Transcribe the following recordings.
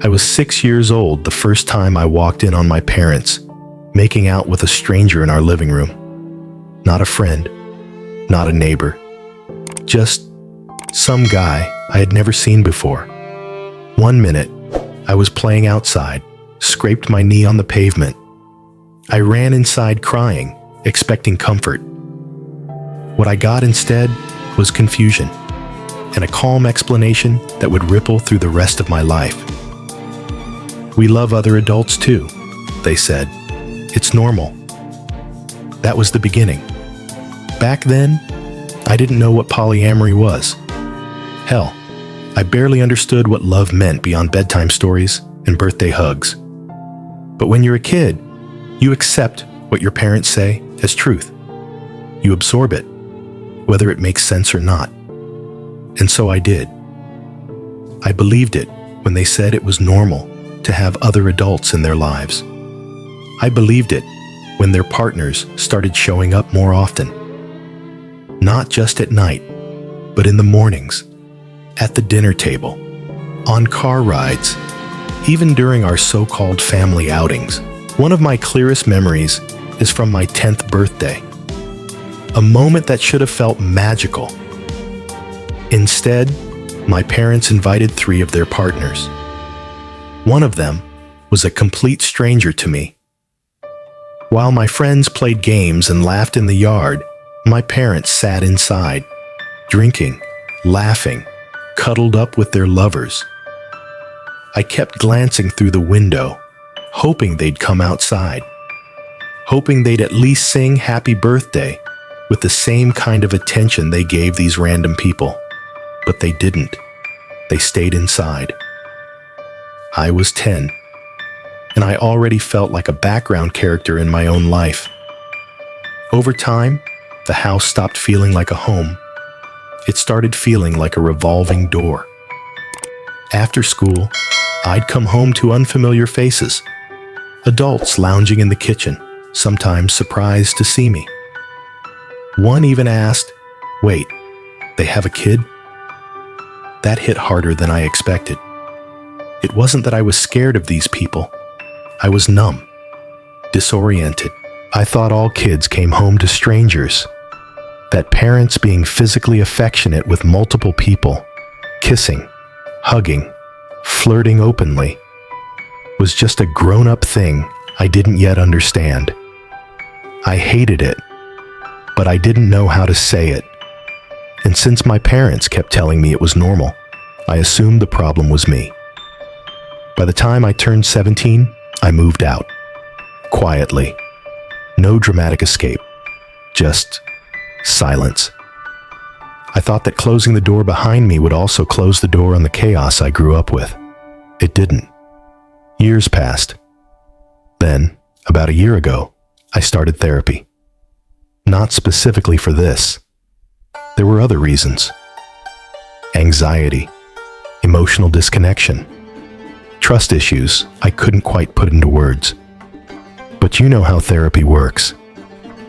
I was 6 years old the first time I walked in on my parents, making out with a stranger in our living room. Not a friend, not a neighbor, just some guy I had never seen before. 1 minute, I was playing outside, scraped my knee on the pavement. I ran inside crying, expecting comfort. What I got instead was confusion and a calm explanation that would ripple through the rest of my life. "We love other adults too," they said. "It's normal." That was the beginning. Back then, I didn't know what polyamory was. Hell, I barely understood what love meant beyond bedtime stories and birthday hugs. But when you're a kid, you accept what your parents say as truth. You absorb it, whether it makes sense or not. And so I did. I believed it when they said it was normal to have other adults in their lives. I believed it when their partners started showing up more often. Not just at night, but in the mornings, at the dinner table, on car rides, even during our so-called family outings. One of my clearest memories is from my 10th birthday, a moment that should have felt magical. Instead, my parents invited 3 of their partners. One of them was a complete stranger to me. While my friends played games and laughed in the yard, my parents sat inside, drinking, laughing, cuddled up with their lovers. I kept glancing through the window, hoping they'd come outside, hoping they'd at least sing happy birthday with the same kind of attention they gave these random people. But they didn't. They stayed inside. I was 10, and I already felt like a background character in my own life. Over time, the house stopped feeling like a home. It started feeling like a revolving door. After school, I'd come home to unfamiliar faces, adults lounging in the kitchen, sometimes surprised to see me. One even asked, "Wait, they have a kid?" That hit harder than I expected. It wasn't that I was scared of these people. I was numb, disoriented. I thought all kids came home to strangers, that parents being physically affectionate with multiple people, kissing, hugging, flirting openly, was just a grown-up thing I didn't yet understand. I hated it, but I didn't know how to say it. And since my parents kept telling me it was normal, I assumed the problem was me. By the time I turned 17, I moved out. Quietly. No dramatic escape. Just silence. I thought that closing the door behind me would also close the door on the chaos I grew up with. It didn't. Years passed. Then, about a year ago, I started therapy. Not specifically for this. There were other reasons. Anxiety, emotional disconnection, trust issues I couldn't quite put into words. But you know how therapy works.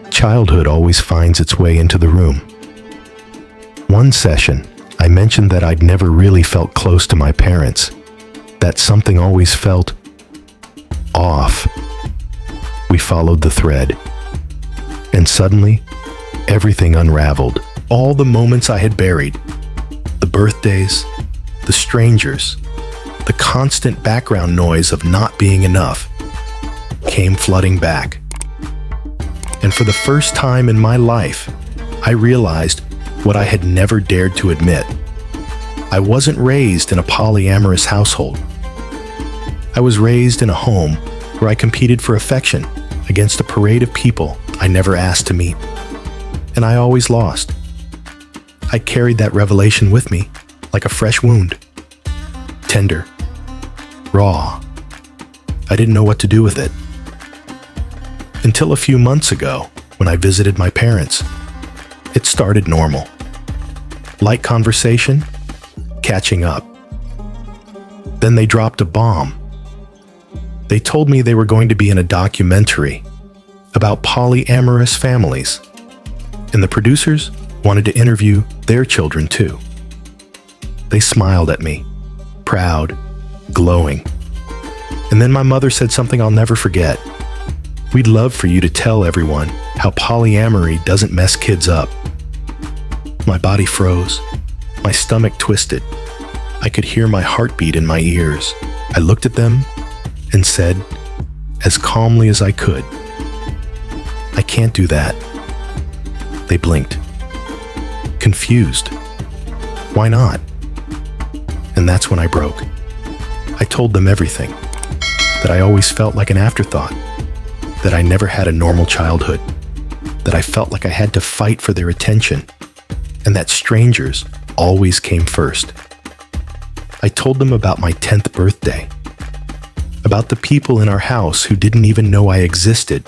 Childhood always finds its way into the room. One session, I mentioned that I'd never really felt close to my parents, that something always felt off. We followed the thread, and suddenly, everything unraveled. All the moments I had buried, the birthdays, the strangers, the constant background noise of not being enough, came flooding back. And for the first time in my life, I realized what I had never dared to admit. I wasn't raised in a polyamorous household. I was raised in a home where I competed for affection against a parade of people I never asked to meet. And I always lost. I carried that revelation with me like a fresh wound. Tender. Raw. I didn't know what to do with it. Until a few months ago, when I visited my parents. It started normal. Light conversation, catching up. Then they dropped a bomb. They told me they were going to be in a documentary about polyamorous families, and the producers wanted to interview their children too. They smiled at me, proud, glowing, And then my mother said something I'll never forget. "We'd love for you to tell everyone how polyamory doesn't mess kids up." My body froze. My stomach twisted. I could hear my heartbeat in my ears. I looked at them and said, as calmly as I could, "I can't do that." They blinked, confused. Why not? And that's when I broke. I told them everything, that I always felt like an afterthought, that I never had a normal childhood, that I felt like I had to fight for their attention, and that strangers always came first. I told them about my 10th birthday, about the people in our house who didn't even know I existed,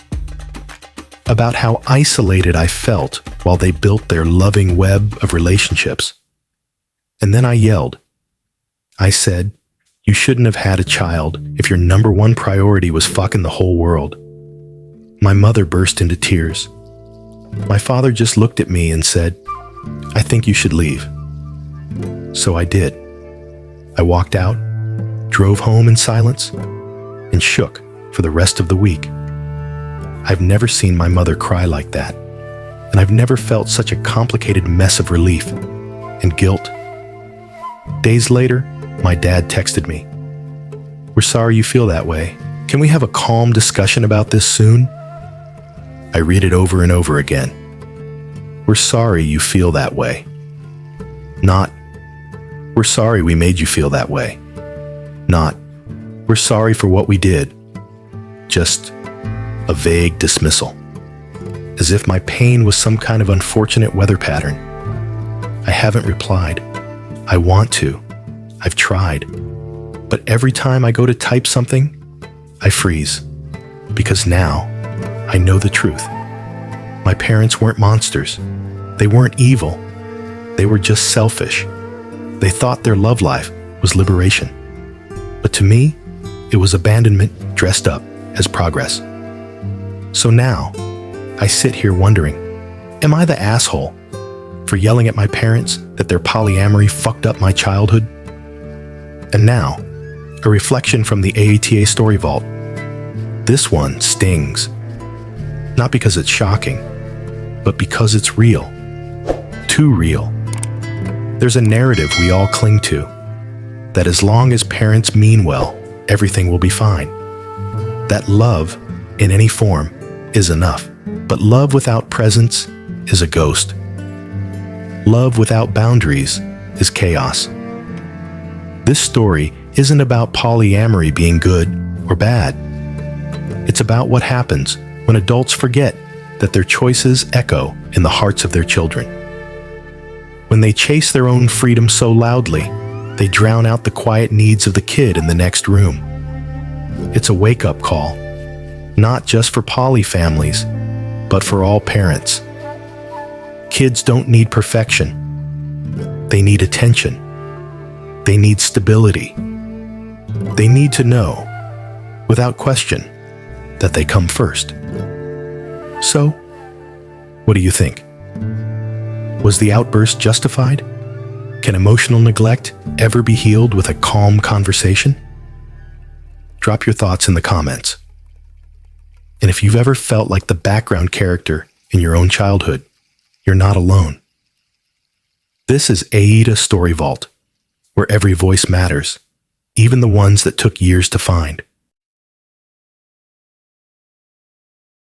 about how isolated I felt while they built their loving web of relationships. And then I yelled. I said, "You shouldn't have had a child if your number one priority was fucking the whole world." My mother burst into tears. My father just looked at me and said, "I think you should leave." So I did. I walked out, drove home in silence, and shook for the rest of the week. I've never seen my mother cry like that, and I've never felt such a complicated mess of relief and guilt. Days later, my dad texted me, "We're sorry you feel that way. Can we have a calm discussion about this soon?" I read it over and over again. "We're sorry you feel that way." Not, "We're sorry we made you feel that way." Not, "We're sorry for what we did." Just a vague dismissal, as if my pain was some kind of unfortunate weather pattern. I haven't replied. I want to. I've tried. But every time I go to type something, I freeze. Because now, I know the truth. My parents weren't monsters. They weren't evil. They were just selfish. They thought their love life was liberation. But to me, it was abandonment dressed up as progress. So now, I sit here wondering, am I the asshole for yelling at my parents that their polyamory fucked up my childhood? And now, a reflection from the AITA Story Vault. This one stings. Not because it's shocking, but because it's real. Too real. There's a narrative we all cling to, that as long as parents mean well, everything will be fine. That love, in any form, is enough. But love without presence is a ghost. Love without boundaries is chaos. This story isn't about polyamory being good or bad. It's about what happens when adults forget that their choices echo in the hearts of their children. When they chase their own freedom so loudly, they drown out the quiet needs of the kid in the next room. It's a wake-up call, not just for poly families, but for all parents. Kids don't need perfection. They need attention. They need stability. They need to know, without question, that they come first. So, what do you think? Was the outburst justified? Can emotional neglect ever be healed with a calm conversation? Drop your thoughts in the comments. And if you've ever felt like the background character in your own childhood, you're not alone. This is AITA Story Vault, where every voice matters, even the ones that took years to find.